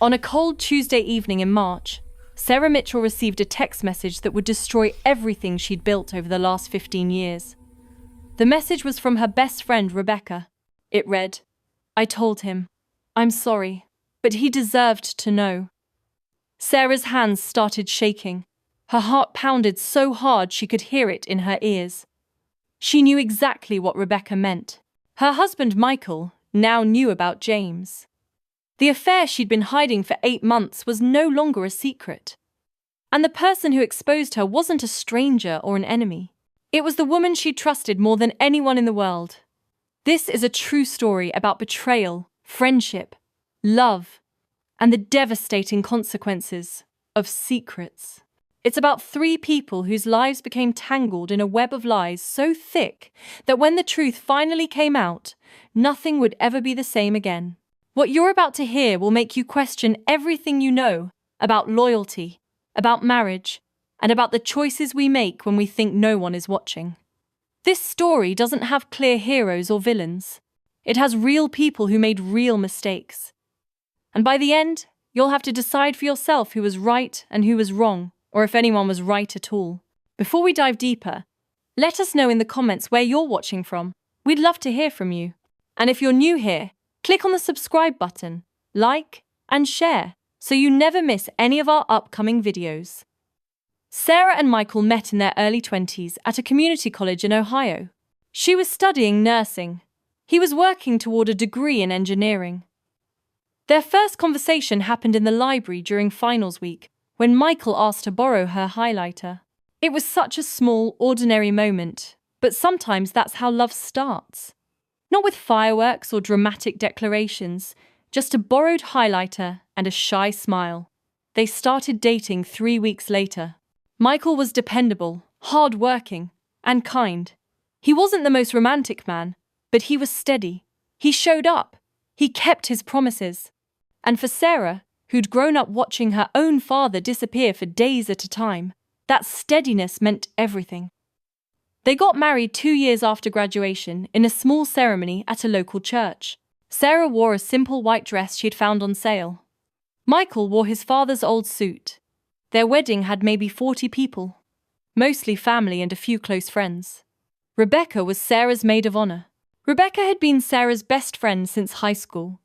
On a cold Tuesday evening in March, Sarah Mitchell received a text message that would destroy everything she'd built over the last 15 years. The message was from her best friend, Rebecca. It read, "I told him. I'm sorry, but he deserved to know." Sarah's hands started shaking. Her heart pounded so hard she could hear it in her ears. She knew exactly what Rebecca meant. Her husband, Michael, now knew about James. The affair she'd been hiding for 8 months was no longer a secret. And the person who exposed her wasn't a stranger or an enemy. It was the woman she trusted more than anyone in the world. This is a true story about betrayal, friendship, love, and the devastating consequences of secrets. It's about 3 people whose lives became tangled in a web of lies so thick that when the truth finally came out, nothing would ever be the same again. What you're about to hear will make you question everything you know about loyalty, about marriage, and about the choices we make when we think no one is watching. This story doesn't have clear heroes or villains. It has real people who made real mistakes. And by the end, you'll have to decide for yourself who was right and who was wrong, or if anyone was right at all. Before we dive deeper, let us know in the comments where you're watching from. We'd love to hear from you. And if you're new here, click on the subscribe button, like, and share so you never miss any of our upcoming videos. Sarah and Michael met in their early 20s at a community college in Ohio. She was studying nursing. He was working toward a degree in engineering. Their first conversation happened in the library during finals week, when Michael asked to borrow her highlighter. It was such a small, ordinary moment, but sometimes that's how love starts. Not with fireworks or dramatic declarations, just a borrowed highlighter and a shy smile. They started dating 3 weeks later. Michael was dependable, hard-working, and kind. He wasn't the most romantic man, but he was steady. He showed up. He kept his promises. And for Sarah, who'd grown up watching her own father disappear for days at a time, that steadiness meant everything. They got married 2 years after graduation in a small ceremony at a local church. Sarah wore a simple white dress she'd found on sale. Michael wore his father's old suit. Their wedding had maybe 40 people, mostly family and a few close friends. Rebecca was Sarah's maid of honor. Rebecca had been Sarah's best friend since high school.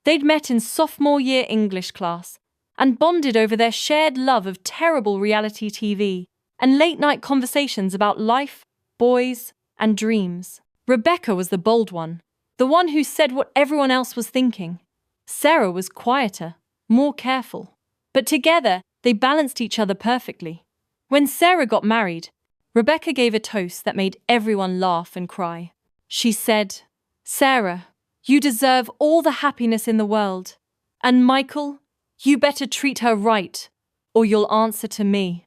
They'd met in sophomore year English class and bonded over their shared love of terrible reality TV and late-night conversations about life, boys, and dreams. Rebecca was the bold one, the one who said what everyone else was thinking. Sarah was quieter, more careful. But together, they balanced each other perfectly. When Sarah got married, Rebecca gave a toast that made everyone laugh and cry. She said, "Sarah, you deserve all the happiness in the world. And Michael, you better treat her right, or you'll answer to me."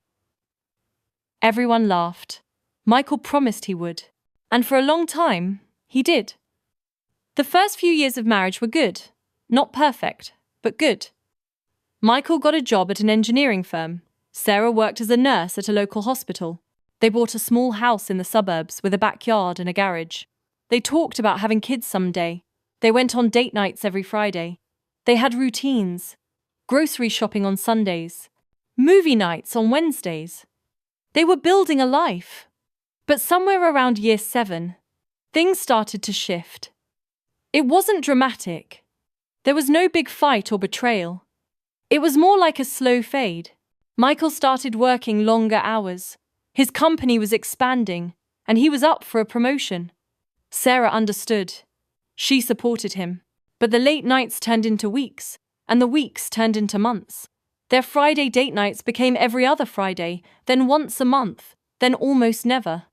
Everyone laughed. Michael promised he would. And for a long time, he did. The first few years of marriage were good. Not perfect, but good. Michael got a job at an engineering firm. Sarah worked as a nurse at a local hospital. They bought a small house in the suburbs with a backyard and a garage. They talked about having kids someday. They went on date nights every Friday. They had routines. Grocery shopping on Sundays. Movie nights on Wednesdays. They were building a life. But somewhere around year 7, things started to shift. It wasn't dramatic. There was no big fight or betrayal. It was more like a slow fade. Michael started working longer hours. His company was expanding, and he was up for a promotion. Sarah understood. She supported him. But the late nights turned into weeks, and the weeks turned into months. Their Friday date nights became every other Friday, then once a month, then almost never.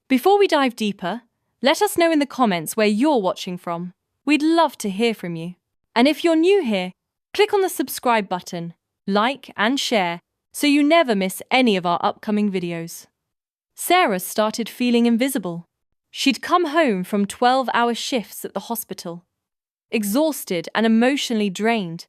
Before we dive deeper, let us know in the comments where you're watching from. We'd love to hear from you. And if you're new here, click on the subscribe button, like and share so you never miss any of our upcoming videos. Sarah started feeling invisible. She'd come home from 12-hour shifts at the hospital, exhausted and emotionally drained,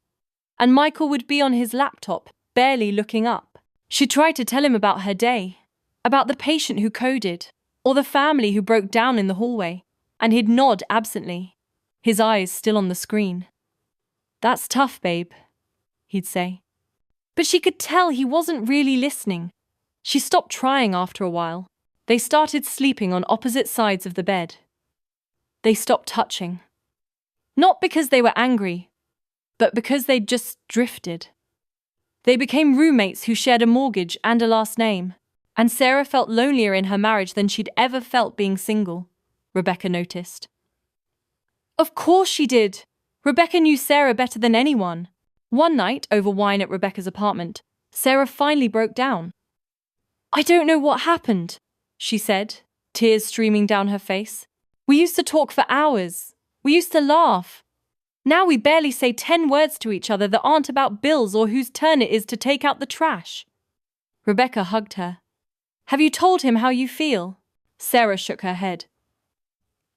and Michael would be on his laptop, barely looking up. She tried to tell him about her day, about the patient who coded, or the family who broke down in the hallway, and he'd nod absently, his eyes still on the screen. "That's tough, babe." he'd say. But she could tell he wasn't really listening. She stopped trying after a while. They started sleeping on opposite sides of the bed. They stopped touching. Not because they were angry, but because they'd just drifted. They became roommates who shared a mortgage and a last name, and Sarah felt lonelier in her marriage than she'd ever felt being single, Rebecca noticed. Of course she did. Rebecca knew Sarah better than anyone. One night, over wine at Rebecca's apartment, Sarah finally broke down. "I don't know what happened," she said, tears streaming down her face. "We used to talk for hours. We used to laugh. Now we barely say 10 words to each other that aren't about bills or whose turn it is to take out the trash." Rebecca hugged her. "Have you told him how you feel?" Sarah shook her head.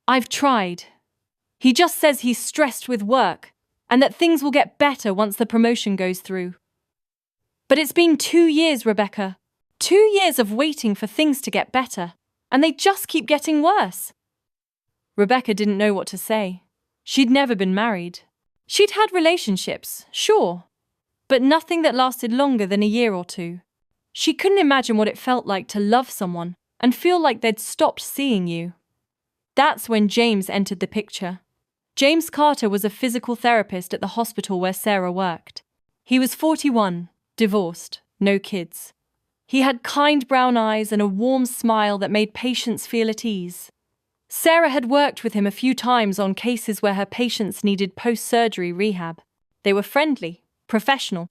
"I've tried. He just says he's stressed with work and that things will get better once the promotion goes through." "But it's been 2 years, Rebecca. 2 years of waiting for things to get better, and they just keep getting worse." Rebecca didn't know what to say. She'd never been married. She'd had relationships, sure, but nothing that lasted longer than a year or two. She couldn't imagine what it felt like to love someone and feel like they'd stopped seeing you. That's when James entered the picture. James Carter was a physical therapist at the hospital where Sarah worked. He was 41, divorced, no kids. He had kind brown eyes and a warm smile that made patients feel at ease. Sarah had worked with him a few times on cases where her patients needed post-surgery rehab. They were friendly, professional,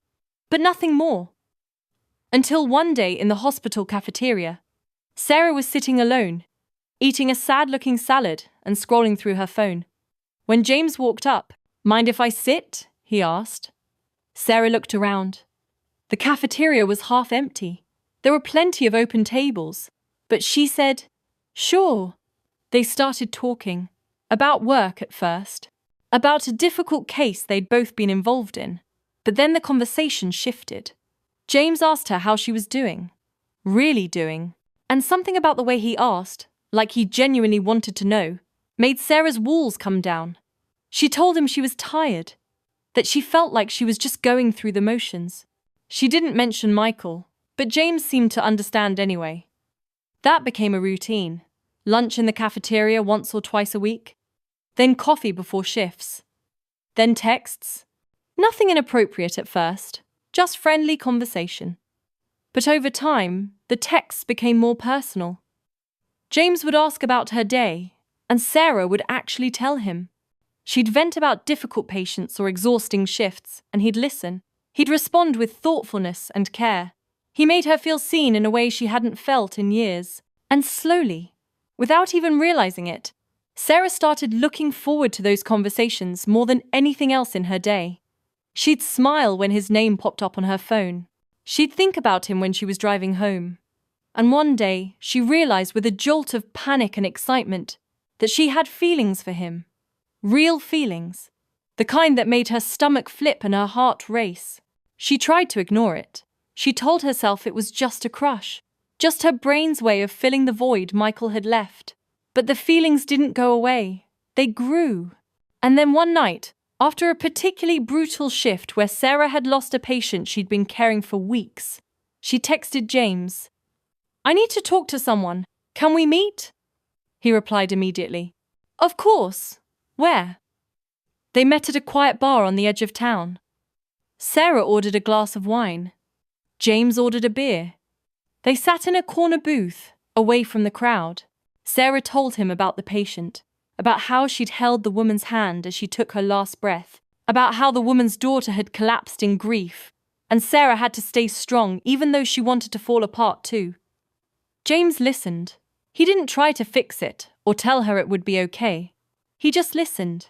but nothing more. Until one day in the hospital cafeteria, Sarah was sitting alone, eating a sad-looking salad and scrolling through her phone. When James walked up, "Mind if I sit?" he asked. Sarah looked around. The cafeteria was half empty. There were plenty of open tables, but she said, "Sure." They started talking, about work at first, about a difficult case they'd both been involved in, but then the conversation shifted. James asked her how she was doing, really doing, and something about the way he asked, like he genuinely wanted to know, made Sarah's walls come down. She told him she was tired, that she felt like she was just going through the motions. She didn't mention Michael, but James seemed to understand anyway. That became a routine. Lunch in the cafeteria once or twice a week, then coffee before shifts, then texts. Nothing inappropriate at first, just friendly conversation. But over time, the texts became more personal. James would ask about her day, and Sarah would actually tell him. She'd vent about difficult patients or exhausting shifts, and he'd listen. He'd respond with thoughtfulness and care. He made her feel seen in a way she hadn't felt in years, and slowly, without even realizing it, Sarah started looking forward to those conversations more than anything else in her day. She'd smile when his name popped up on her phone. She'd think about him when she was driving home. And one day, she realized with a jolt of panic and excitement that she had feelings for him. Real feelings. The kind that made her stomach flip and her heart race. She tried to ignore it. She told herself it was just a crush. Just her brain's way of filling the void Michael had left. But the feelings didn't go away. They grew. And then one night, after a particularly brutal shift where Sarah had lost a patient she'd been caring for weeks, she texted James. "I need to talk to someone. Can we meet?" He replied immediately. "Of course. Where?" They met at a quiet bar on the edge of town. Sarah ordered a glass of wine. James ordered a beer. They sat in a corner booth, away from the crowd. Sarah told him about the patient, about how she'd held the woman's hand as she took her last breath, about how the woman's daughter had collapsed in grief, and Sarah had to stay strong even though she wanted to fall apart too. James listened. He didn't try to fix it or tell her it would be okay. He just listened.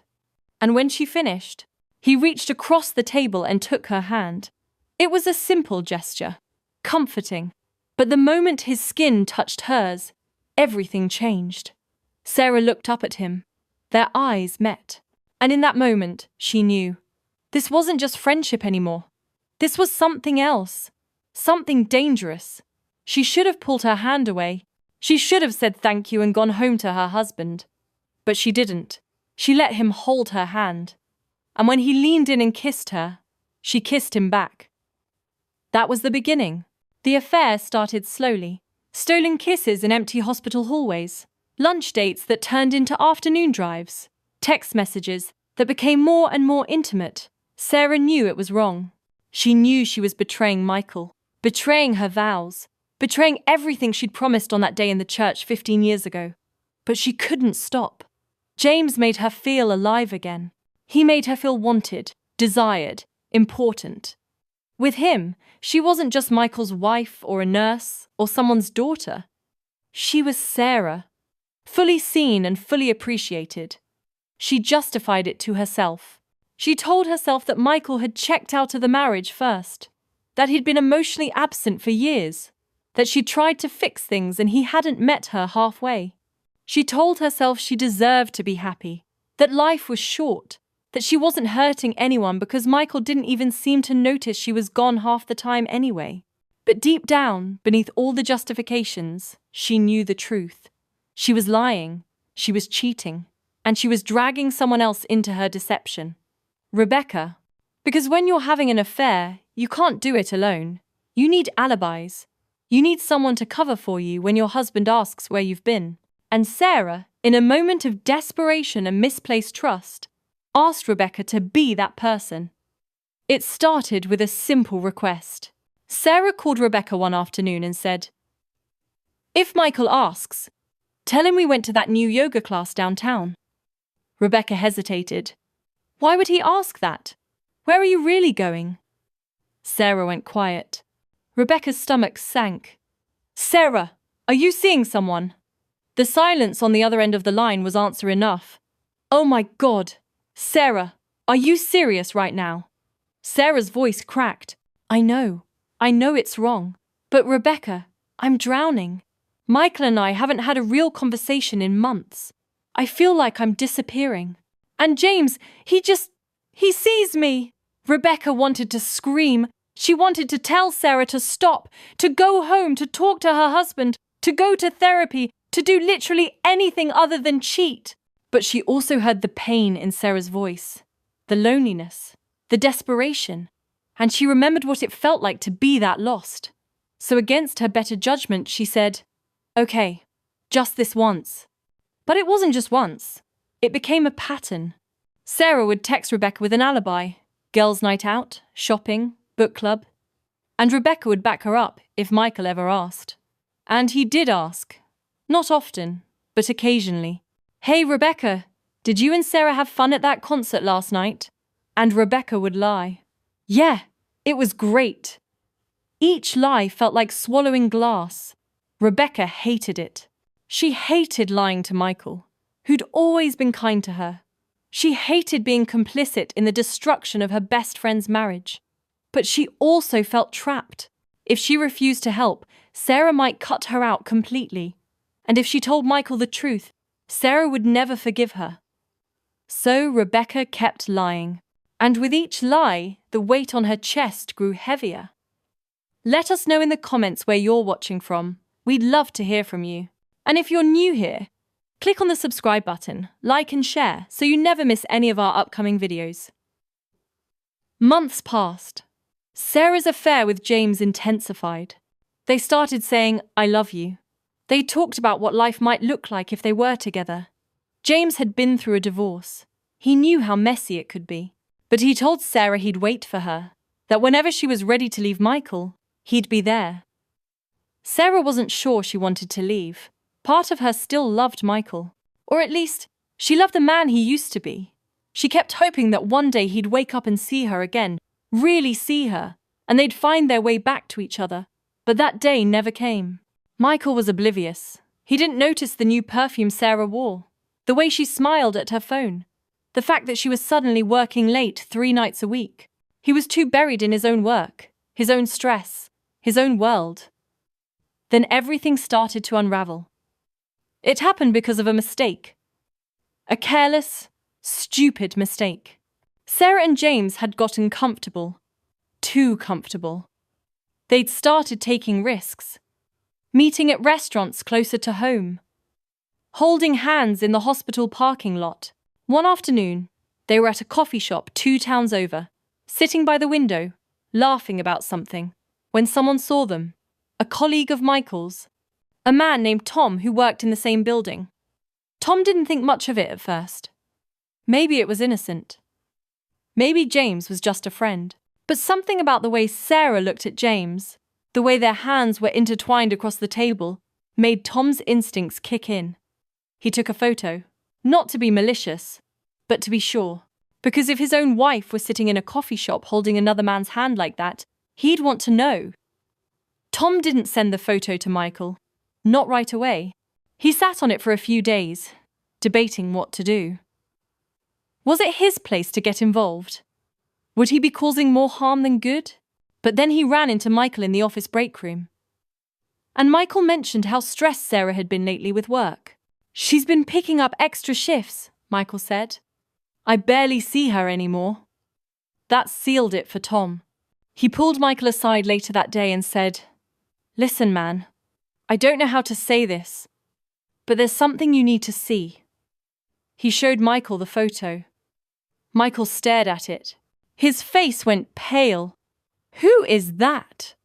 And when she finished, he reached across the table and took her hand. It was a simple gesture, comforting. But the moment his skin touched hers, everything changed. Sarah looked up at him. Their eyes met. And in that moment, she knew. This wasn't just friendship anymore. This was something else. Something dangerous. She should have pulled her hand away. She should have said thank you and gone home to her husband. But she didn't. She let him hold her hand. And when he leaned in and kissed her, She kissed him back. That was the beginning. The affair started slowly. Stolen kisses in empty hospital hallways, lunch dates that turned into afternoon drives, text messages that became more and more intimate. Sarah knew it was wrong. She knew she was betraying Michael, betraying her vows, betraying everything she'd promised on that day in the church 15 years ago. But she couldn't stop. James made her feel alive again. He made her feel wanted, desired, important. With him, she wasn't just Michael's wife or a nurse or someone's daughter. She was Sarah, fully seen and fully appreciated. She justified it to herself. She told herself that Michael had checked out of the marriage first, that he'd been emotionally absent for years, that she'd tried to fix things and he hadn't met her halfway. She told herself she deserved to be happy, that life was short, that she wasn't hurting anyone because Michael didn't even seem to notice she was gone half the time anyway. But deep down, beneath all the justifications, she knew the truth. She was lying, she was cheating, and she was dragging someone else into her deception. Rebecca. Because when you're having an affair, you can't do it alone. You need alibis. You need someone to cover for you when your husband asks where you've been. And Sarah, in a moment of desperation and misplaced trust, asked Rebecca to be that person. It started with a simple request. Sarah called Rebecca one afternoon and said, "If Michael asks, tell him we went to that new yoga class downtown." Rebecca hesitated. Why would he ask that? Where are you really going? Sarah went quiet. Rebecca's stomach sank. Sarah, are you seeing someone? The silence on the other end of the line was answer enough. Oh my God! Sarah, are you serious right now? Sarah's voice cracked. I know it's wrong. But Rebecca, I'm drowning. Michael and I haven't had a real conversation in months. I feel like I'm disappearing. And James, he sees me. Rebecca wanted to scream. She wanted to tell Sarah to stop, to go home, to talk to her husband, to go to therapy, to do literally anything other than cheat. But she also heard the pain in Sarah's voice, the loneliness, the desperation, and she remembered what it felt like to be that lost. So against her better judgment, she said, "Okay, just this once." But it wasn't just once. It became a pattern. Sarah would text Rebecca with an alibi, girls' night out, shopping, book club, and Rebecca would back her up if Michael ever asked. And he did ask. Not often, but occasionally. Hey Rebecca, did you and Sarah have fun at that concert last night? And Rebecca would lie. Yeah, it was great. Each lie felt like swallowing glass. Rebecca hated it. She hated lying to Michael, who'd always been kind to her. She hated being complicit in the destruction of her best friend's marriage. But she also felt trapped. If she refused to help, Sarah might cut her out completely. And if she told Michael the truth, Sarah would never forgive her. So Rebecca kept lying. And with each lie, the weight on her chest grew heavier. Let us know in the comments where you're watching from. We'd love to hear from you. And if you're new here, click on the subscribe button, like and share so you never miss any of our upcoming videos. Months passed. Sarah's affair with James intensified. They started saying, "I love you." They talked about what life might look like if they were together. James had been through a divorce. He knew how messy it could be. But he told Sarah he'd wait for her, that whenever she was ready to leave Michael, he'd be there. Sarah wasn't sure she wanted to leave. Part of her still loved Michael. Or at least, she loved the man he used to be. She kept hoping that one day he'd wake up and see her again, really see her, and they'd find their way back to each other. But that day never came. Michael was oblivious. He didn't notice the new perfume Sarah wore, the way she smiled at her phone, the fact that she was suddenly working late 3 nights a week. He was too buried in his own work, his own stress, his own world. Then everything started to unravel. It happened because of a mistake. A careless, stupid mistake. Sarah and James had gotten comfortable. Too comfortable. They'd started taking risks. Meeting at restaurants closer to home. Holding hands in the hospital parking lot. One afternoon, they were at a coffee shop 2 towns over. sitting by the window, laughing about something, when someone saw them. A colleague of Michael's. A man named Tom who worked in the same building. Tom didn't think much of it at first. Maybe it was innocent. Maybe James was just a friend. But something about the way Sarah looked at James, the way their hands were intertwined across the table, made Tom's instincts kick in. He took a photo, not to be malicious, but to be sure. Because if his own wife was sitting in a coffee shop holding another man's hand like that, he'd want to know. Tom didn't send the photo to Michael. Not right away. He sat on it for a few days, debating what to do. Was it his place to get involved? Would he be causing more harm than good? But then he ran into Michael in the office break room. And Michael mentioned how stressed Sarah had been lately with work. She's been picking up extra shifts, Michael said. I barely see her anymore. That sealed it for Tom. He pulled Michael aside later that day and said, "Listen, man, I don't know how to say this, but there's something you need to see." He showed Michael the photo. Michael stared at it. His face went pale. "Who is that?"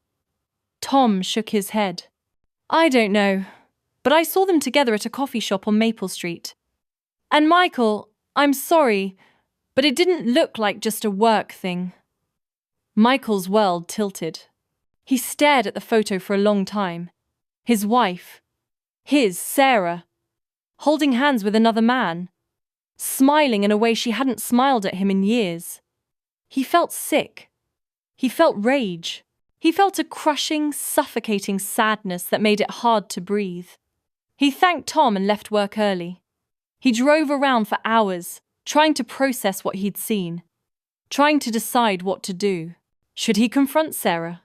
Tom shook his head. "I don't know, but I saw them together at a coffee shop on Maple Street. And Michael, I'm sorry, but it didn't look like just a work thing." Michael's world tilted. He stared at the photo for a long time. His wife, Sarah, holding hands with another man, smiling in a way she hadn't smiled at him in years. He felt sick. He felt rage. He felt a crushing, suffocating sadness that made it hard to breathe. He thanked Tom and left work early. He drove around for hours, trying to process what he'd seen, trying to decide what to do. Should he confront Sarah?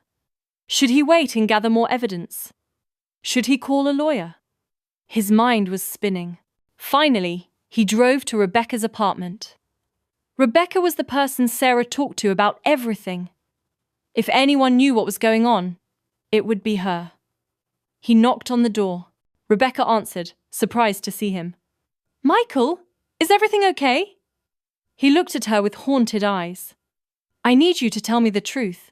Should he wait and gather more evidence? Should he call a lawyer? His mind was spinning. Finally, he drove to Rebecca's apartment. Rebecca was the person Sarah talked to about everything. If anyone knew what was going on, it would be her. He knocked on the door. Rebecca answered, surprised to see him. "Michael, is everything okay?" He looked at her with haunted eyes. "I need you to tell me the truth.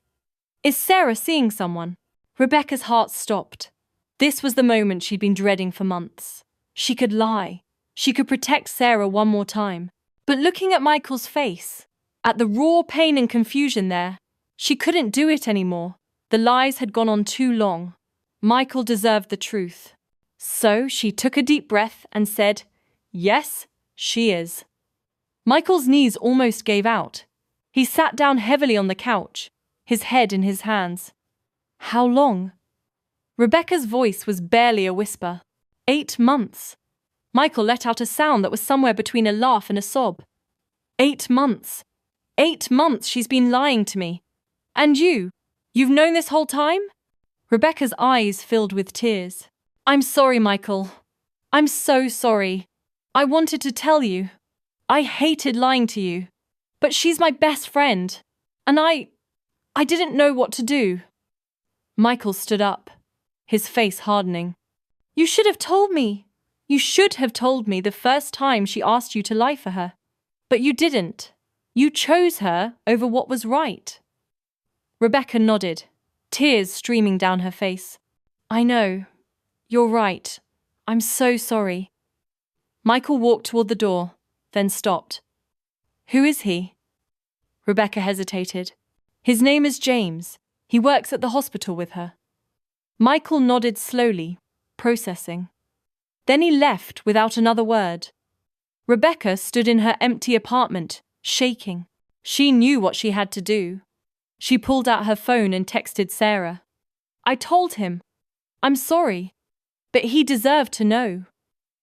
Is Sarah seeing someone?" Rebecca's heart stopped. This was the moment she'd been dreading for months. She could lie. She could protect Sarah one more time. But looking at Michael's face, at the raw pain and confusion there, she couldn't do it anymore. The lies had gone on too long. Michael deserved the truth. So she took a deep breath and said, "Yes, she is." Michael's knees almost gave out. He sat down heavily on the couch, his head in his hands. "How long?" Rebecca's voice was barely a whisper. 8 months. Michael let out a sound that was somewhere between a laugh and a sob. 8 months. 8 months she's been lying to me. And you've known this whole time? Rebecca's eyes filled with tears. "I'm sorry, Michael. I'm so sorry. I wanted to tell you. I hated lying to you. But she's my best friend. And I didn't know what to do." Michael stood up, his face hardening. "You should have told me. You should have told me the first time she asked you to lie for her. But you didn't. You chose her over what was right." Rebecca nodded, tears streaming down her face. "I know. You're right. I'm so sorry." Michael walked toward the door, then stopped. "Who is he?" Rebecca hesitated. "His name is James. He works at the hospital with her." Michael nodded slowly, processing. Then he left without another word. Rebecca stood in her empty apartment, shaking. She knew what she had to do. She pulled out her phone and texted Sarah. "I told him. I'm sorry. But he deserved to know."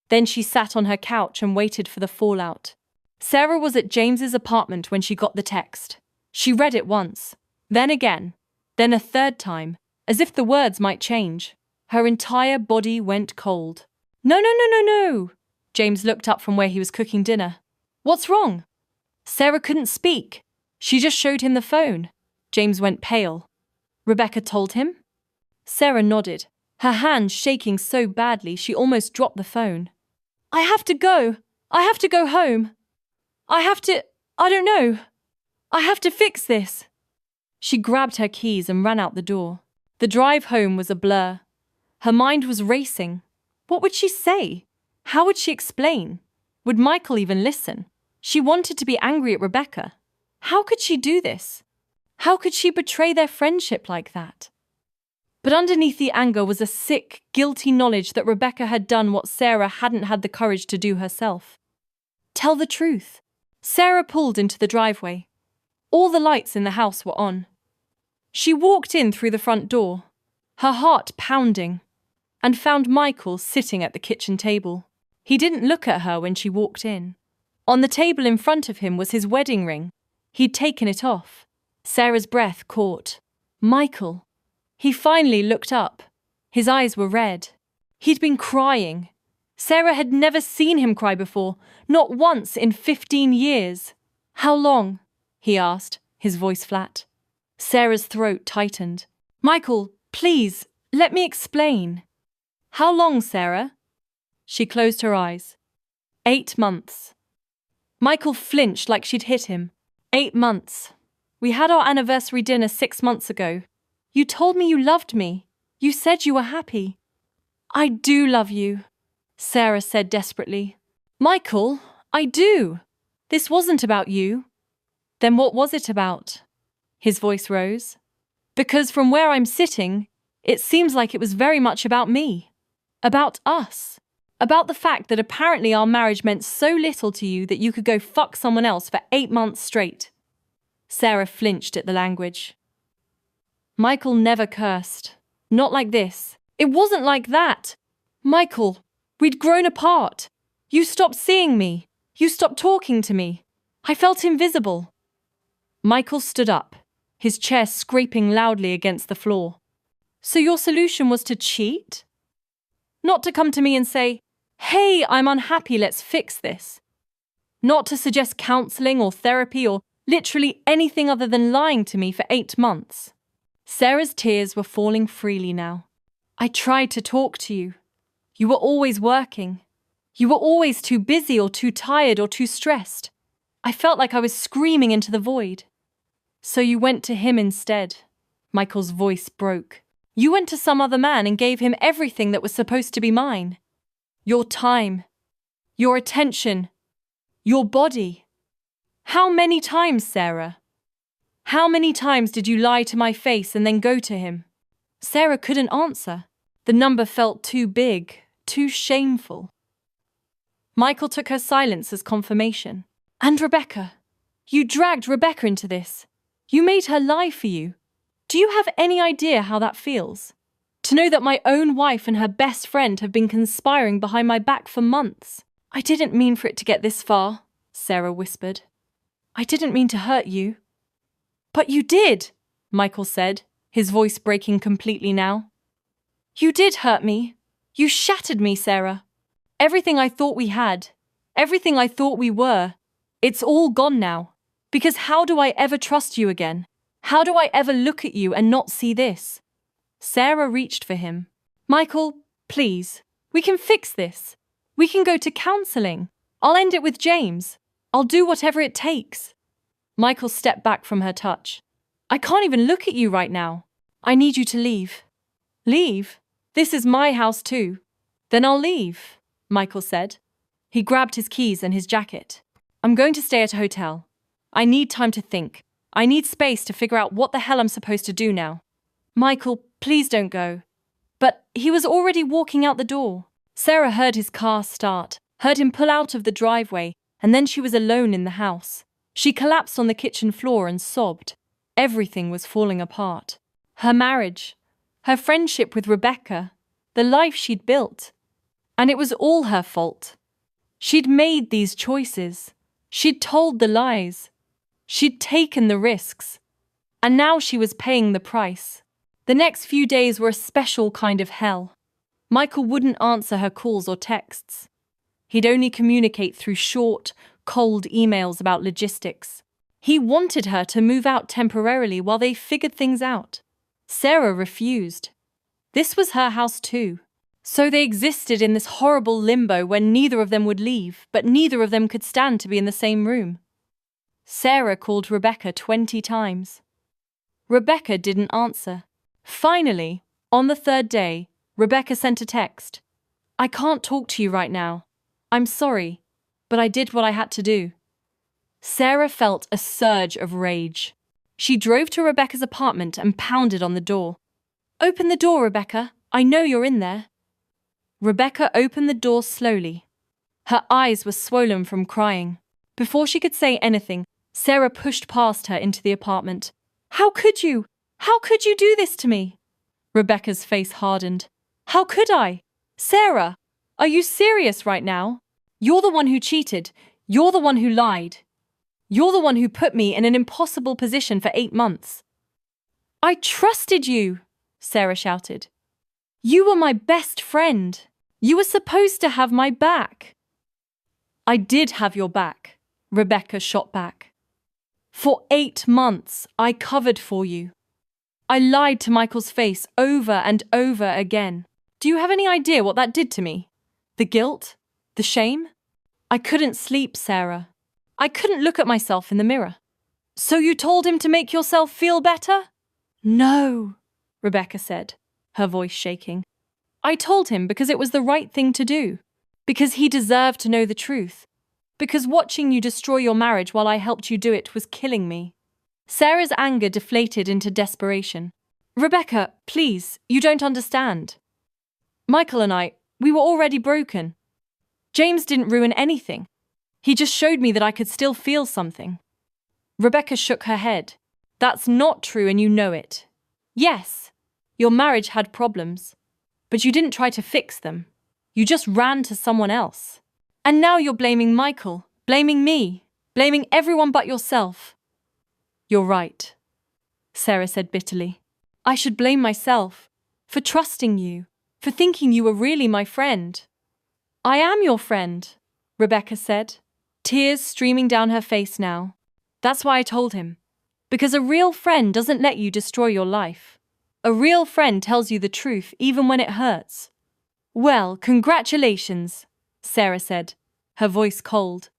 Then she sat on her couch and waited for the fallout. Sarah was at James's apartment when she got the text. She read it once, then again, then a third time, as if the words might change. Her entire body went cold. "No, no, no, no, no!" James looked up from where he was cooking dinner. "What's wrong?" Sarah couldn't speak. She just showed him the phone. James went pale. "Rebecca told him?" Sarah nodded, her hand shaking so badly she almost dropped the phone. "I have to go. I have to go home. I don't know. I have to fix this. She grabbed her keys and ran out the door. The drive home was a blur. Her mind was racing. What would she say? How would she explain? Would Michael even listen? She wanted to be angry at Rebecca. How could she do this? How could she betray their friendship like that? But underneath the anger was a sick, guilty knowledge that Rebecca had done what Sarah hadn't had the courage to do herself. Tell the truth. Sarah pulled into the driveway. All the lights in the house were on. She walked in through the front door, her heart pounding, and found Michael sitting at the kitchen table. He didn't look at her when she walked in. On the table in front of him was his wedding ring. He'd taken it off. Sarah's breath caught. Michael. He finally looked up. His eyes were red. He'd been crying. Sarah had never seen him cry before, not once in 15 years. How long? He asked, his voice flat. Sarah's throat tightened. Michael, please, let me explain. How long, Sarah? She closed her eyes. 8 months. Michael flinched like she'd hit him. 8 months. We had our anniversary dinner 6 months ago. You told me you loved me. You said you were happy. I do love you, Sarah said desperately. Michael, I do. This wasn't about you. Then what was it about? His voice rose. Because from where I'm sitting, it seems like it was very much about me. About us. About the fact that apparently our marriage meant so little to you that you could go fuck someone else for 8 months straight. Sarah flinched at the language. Michael never cursed. Not like this. It wasn't like that. Michael, we'd grown apart. You stopped seeing me. You stopped talking to me. I felt invisible. Michael stood up, his chair scraping loudly against the floor. So your solution was to cheat? Not to come to me and say, hey, I'm unhappy, let's fix this. Not to suggest counseling or therapy or literally anything other than lying to me for 8 months. Sarah's tears were falling freely now. I tried to talk to you. You were always working. You were always too busy or too tired or too stressed. I felt like I was screaming into the void. So you went to him instead. Michael's voice broke. You went to some other man and gave him everything that was supposed to be mine. Your time. Your attention. Your body. How many times, Sarah? How many times did you lie to my face and then go to him? Sarah couldn't answer. The number felt too big, too shameful. Michael took her silence as confirmation. And Rebecca. You dragged Rebecca into this. You made her lie for you. Do you have any idea how that feels? To know that my own wife and her best friend have been conspiring behind my back for months. I didn't mean for it to get this far, Sarah whispered. I didn't mean to hurt you. But you did, Michael said, his voice breaking completely now. You did hurt me. You shattered me, Sarah. Everything I thought we had, everything I thought we were, it's all gone now. Because how do I ever trust you again? How do I ever look at you and not see this? Sarah reached for him. Michael, please, we can fix this. We can go to counseling. I'll end it with James. I'll do whatever it takes. Michael stepped back from her touch. I can't even look at you right now. I need you to leave. Leave? This is my house too. Then I'll leave, Michael said. He grabbed his keys and his jacket. I'm going to stay at a hotel. I need time to think. I need space to figure out what the hell I'm supposed to do now. Michael, please don't go. But he was already walking out the door. Sarah heard his car start, heard him pull out of the driveway, and then she was alone in the house. She collapsed on the kitchen floor and sobbed. Everything was falling apart. Her marriage, her friendship with Rebecca, the life she'd built. And it was all her fault. She'd made these choices. She'd told the lies. She'd taken the risks. And now she was paying the price. The next few days were a special kind of hell. Michael wouldn't answer her calls or texts. He'd only communicate through short, cold emails about logistics. He wanted her to move out temporarily while they figured things out. Sarah refused. This was her house too. So they existed in this horrible limbo where neither of them would leave, but neither of them could stand to be in the same room. Sarah called Rebecca 20 times. Rebecca didn't answer. Finally, on the third day, Rebecca sent a text. I can't talk to you right now. I'm sorry, but I did what I had to do. Sarah felt a surge of rage. She drove to Rebecca's apartment and pounded on the door. Open the door, Rebecca. I know you're in there. Rebecca opened the door slowly. Her eyes were swollen from crying. Before she could say anything, Sarah pushed past her into the apartment. How could you? How could you do this to me? Rebecca's face hardened. How could I? Sarah, are you serious right now? You're the one who cheated. You're the one who lied. You're the one who put me in an impossible position for 8 months. I trusted you, Sarah shouted. You were my best friend. You were supposed to have my back. I did have your back, Rebecca shot back. For 8 months, I covered for you. I lied to Michael's face over and over again. Do you have any idea what that did to me? The guilt? The shame? I couldn't sleep, Sarah. I couldn't look at myself in the mirror. So you told him to make yourself feel better? No, Rebecca said, her voice shaking. I told him because it was the right thing to do. Because he deserved to know the truth. Because watching you destroy your marriage while I helped you do it was killing me. Sarah's anger deflated into desperation. Rebecca, please, you don't understand. Michael and I, we were already broken. James didn't ruin anything. He just showed me that I could still feel something. Rebecca shook her head. That's not true and you know it. Yes, your marriage had problems, but you didn't try to fix them. You just ran to someone else. And now you're blaming Michael, blaming me, blaming everyone but yourself. You're right, Sarah said bitterly. I should blame myself for trusting you, for thinking you were really my friend. I am your friend, Rebecca said, tears streaming down her face now. That's why I told him. Because a real friend doesn't let you destroy your life. A real friend tells you the truth even when it hurts. Well, congratulations, Sarah said, her voice cold.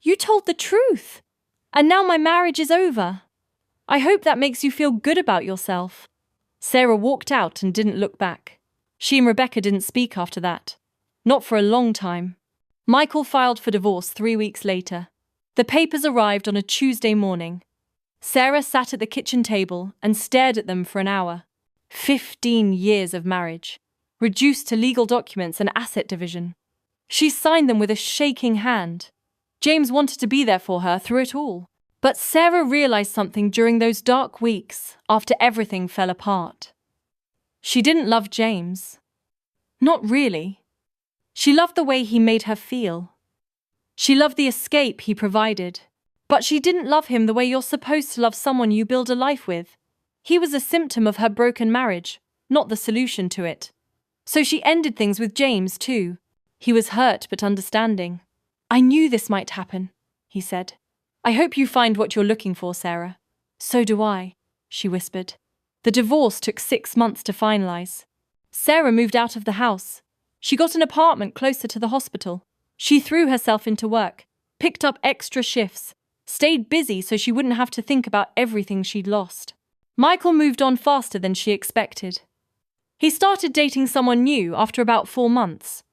You told the truth, and now my marriage is over. I hope that makes you feel good about yourself. Sarah walked out and didn't look back. She and Rebecca didn't speak after that. Not for a long time. Michael filed for divorce 3 weeks later. The papers arrived on a Tuesday morning. Sarah sat at the kitchen table and stared at them for an hour. 15 years of marriage, reduced to legal documents and asset division. She signed them with a shaking hand. James wanted to be there for her through it all. But Sarah realized something during those dark weeks after everything fell apart. She didn't love James. Not really. She loved the way he made her feel. She loved the escape he provided. But she didn't love him the way you're supposed to love someone you build a life with. He was a symptom of her broken marriage, not the solution to it. So she ended things with James too. He was hurt but understanding. I knew this might happen, he said. I hope you find what you're looking for, Sarah. So do I, she whispered. The divorce took 6 months to finalize. Sarah moved out of the house. She got an apartment closer to the hospital. She threw herself into work, picked up extra shifts, stayed busy so she wouldn't have to think about everything she'd lost. Michael moved on faster than she expected. He started dating someone new after about 4 months.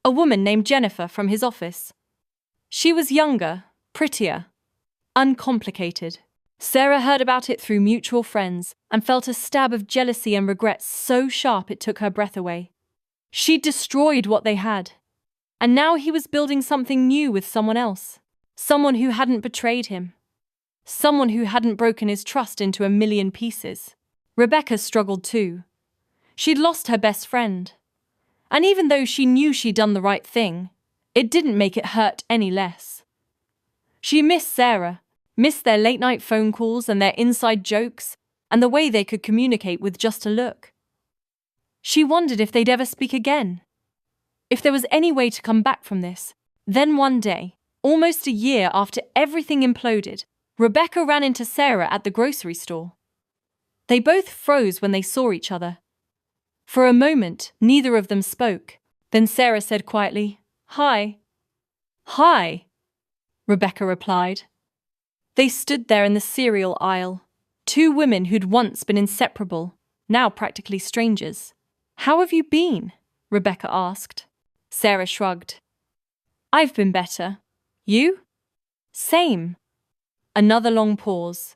A woman named Jennifer from his office. She was younger, prettier, uncomplicated. Sarah heard about it through mutual friends and felt a stab of jealousy and regret so sharp it took her breath away. She'd destroyed what they had. And now he was building something new with someone else. Someone who hadn't betrayed him. Someone who hadn't broken his trust into a million pieces. Rebecca struggled too. She'd lost her best friend. And even though she knew she'd done the right thing, it didn't make it hurt any less. She missed Sarah, missed their late-night phone calls and their inside jokes, and the way they could communicate with just a look. She wondered if they'd ever speak again. If there was any way to come back from this. Then one day, almost a year after everything imploded, Rebecca ran into Sarah at the grocery store. They both froze when they saw each other. For a moment, neither of them spoke. Then Sarah said quietly, "Hi." "Hi," Rebecca replied. They stood there in the cereal aisle, two women who'd once been inseparable, now practically strangers. "How have you been?" Rebecca asked. Sarah shrugged. "I've been better. You?" "Same." Another long pause.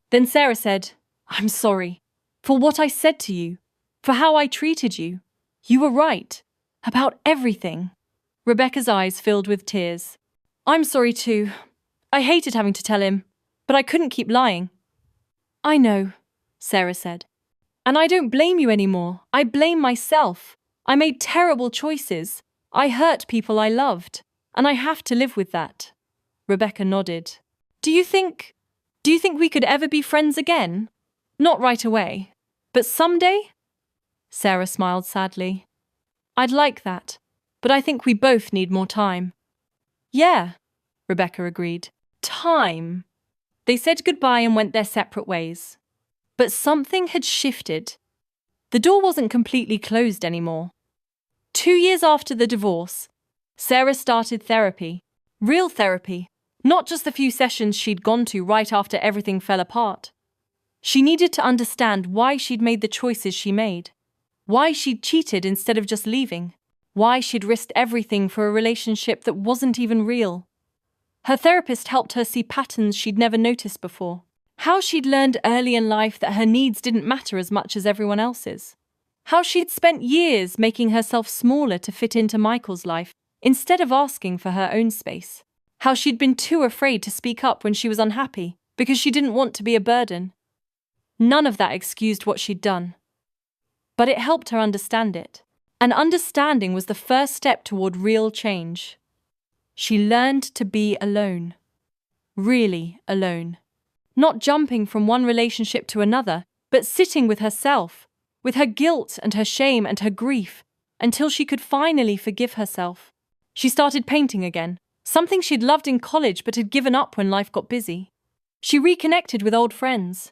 Then Sarah said, "I'm sorry. For what I said to you. For how I treated you. You were right. About everything." Rebecca's eyes filled with tears. "I'm sorry too. I hated having to tell him, but I couldn't keep lying." "I know," Sarah said. "And I don't blame you anymore. I blame myself. I made terrible choices. I hurt people I loved. And I have to live with that." Rebecca nodded. Do you think we could ever be friends again? Not right away, but someday?" Sarah smiled sadly. "I'd like that, but I think we both need more time." "Yeah," Rebecca agreed. "Time." They said goodbye and went their separate ways. But something had shifted. The door wasn't completely closed anymore. 2 years after the divorce, Sarah started therapy. Real therapy. Not just the few sessions she'd gone to right after everything fell apart. She needed to understand why she'd made the choices she made. Why she'd cheated instead of just leaving. Why she'd risked everything for a relationship that wasn't even real. Her therapist helped her see patterns she'd never noticed before. How she'd learned early in life that her needs didn't matter as much as everyone else's. How she'd spent years making herself smaller to fit into Michael's life instead of asking for her own space. How she'd been too afraid to speak up when she was unhappy because she didn't want to be a burden. None of that excused what she'd done. But it helped her understand it. And understanding was the first step toward real change. She learned to be alone. Really alone. Not jumping from one relationship to another, but sitting with herself, with her guilt and her shame and her grief, until she could finally forgive herself. She started painting again, something she'd loved in college but had given up when life got busy. She reconnected with old friends.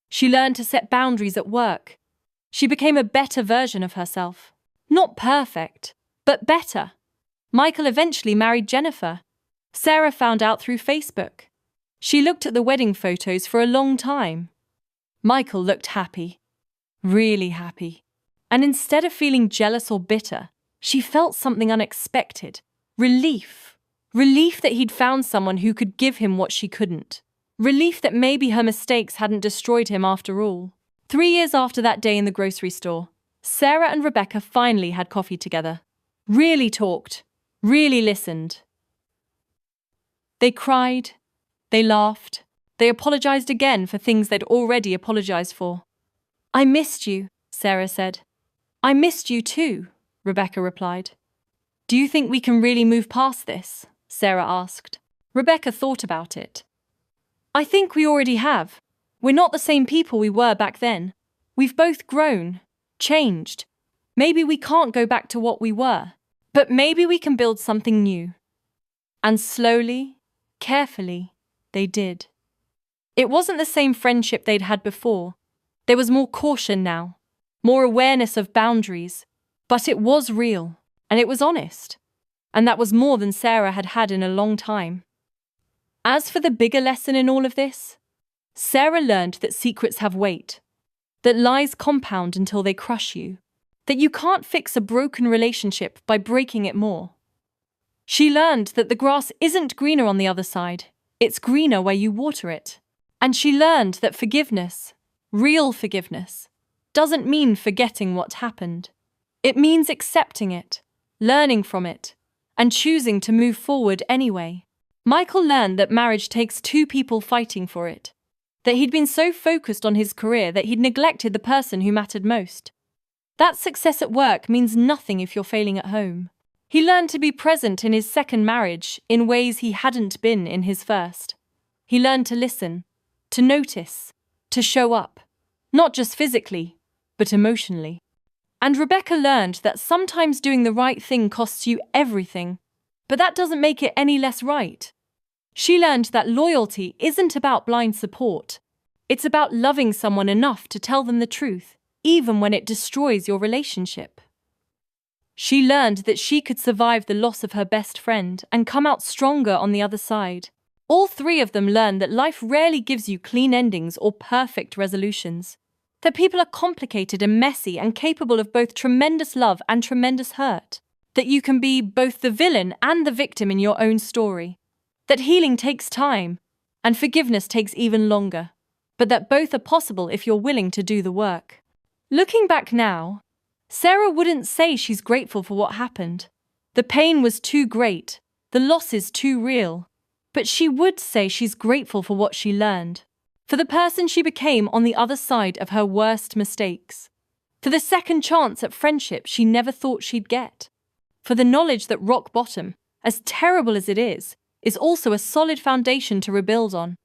She learned to set boundaries at work. She became a better version of herself. Not perfect, but better. Michael eventually married Jennifer. Sarah found out through Facebook. She looked at the wedding photos for a long time. Michael looked happy. Really happy. And instead of feeling jealous or bitter, she felt something unexpected. Relief. Relief that he'd found someone who could give him what she couldn't. Relief that maybe her mistakes hadn't destroyed him after all. 3 years after that day in the grocery store, Sarah and Rebecca finally had coffee together. Really talked. Really listened. They cried. They laughed. They apologized again for things they'd already apologized for. "I missed you," Sarah said. "I missed you too," Rebecca replied. "Do you think we can really move past this?" Sarah asked. Rebecca thought about it. "I think we already have. We're not the same people we were back then. We've both grown, changed. Maybe we can't go back to what we were, but maybe we can build something new." And slowly, carefully, they did. It wasn't the same friendship they'd had before. There was more caution now, more awareness of boundaries, but it was real, and it was honest. And that was more than Sarah had had in a long time. As for the bigger lesson in all of this, Sarah learned that secrets have weight, that lies compound until they crush you, that you can't fix a broken relationship by breaking it more. She learned that the grass isn't greener on the other side, it's greener where you water it. And she learned that forgiveness, real forgiveness, doesn't mean forgetting what happened. It means accepting it, learning from it, and choosing to move forward anyway. Michael learned that marriage takes two people fighting for it, that he'd been so focused on his career that he'd neglected the person who mattered most. That success at work means nothing if you're failing at home. He learned to be present in his second marriage in ways he hadn't been in his first. He learned to listen, to notice, to show up, not just physically, but emotionally. And Rebecca learned that sometimes doing the right thing costs you everything, but that doesn't make it any less right. She learned that loyalty isn't about blind support. It's about loving someone enough to tell them the truth, even when it destroys your relationship. She learned that she could survive the loss of her best friend and come out stronger on the other side. All three of them learn that life rarely gives you clean endings or perfect resolutions. That people are complicated and messy and capable of both tremendous love and tremendous hurt. That you can be both the villain and the victim in your own story. That healing takes time, and forgiveness takes even longer. But that both are possible if you're willing to do the work. Looking back now, Sarah wouldn't say she's grateful for what happened. The pain was too great, the loss is too real. But she would say she's grateful for what she learned. For the person she became on the other side of her worst mistakes. For the second chance at friendship she never thought she'd get. For the knowledge that rock bottom, as terrible as it is also a solid foundation to rebuild on.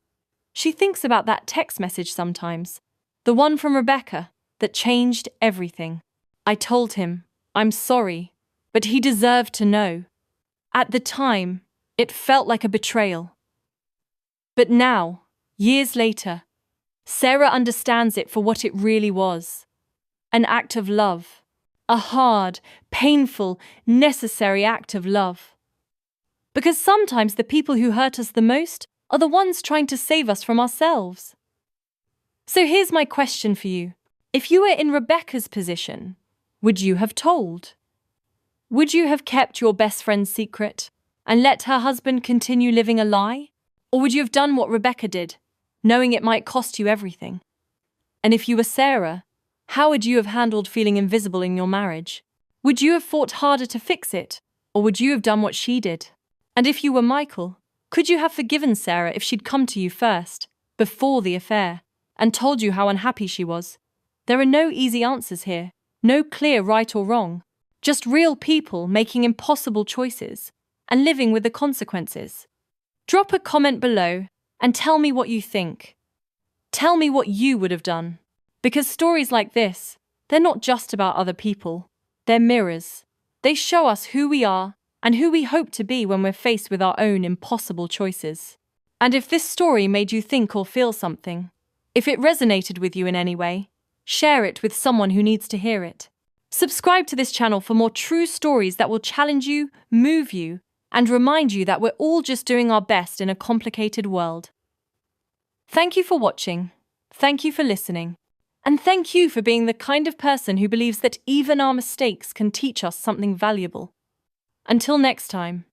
She thinks about that text message sometimes, the one from Rebecca, that changed everything. I told him, I'm sorry, but he deserved to know. At the time, it felt like a betrayal. But now, years later, Sarah understands it for what it really was. An act of love. A hard, painful, necessary act of love. Because sometimes the people who hurt us the most are the ones trying to save us from ourselves. So here's my question for you. If you were in Rebecca's position, would you have told? Would you have kept your best friend's secret and let her husband continue living a lie? Or would you have done what Rebecca did, knowing it might cost you everything? And if you were Sarah, how would you have handled feeling invisible in your marriage? Would you have fought harder to fix it, or would you have done what she did? And if you were Michael, could you have forgiven Sarah if she'd come to you first, before the affair, and told you how unhappy she was? There are no easy answers here, no clear right or wrong, just real people making impossible choices and living with the consequences. Drop a comment below and tell me what you think. Tell me what you would have done. Because stories like this, they're not just about other people. They're mirrors. They show us who we are and who we hope to be when we're faced with our own impossible choices. And if this story made you think or feel something, if it resonated with you in any way, share it with someone who needs to hear it. Subscribe to this channel for more true stories that will challenge you, move you, and remind you that we're all just doing our best in a complicated world. Thank you for watching. Thank you for listening. And thank you for being the kind of person who believes that even our mistakes can teach us something valuable. Until next time.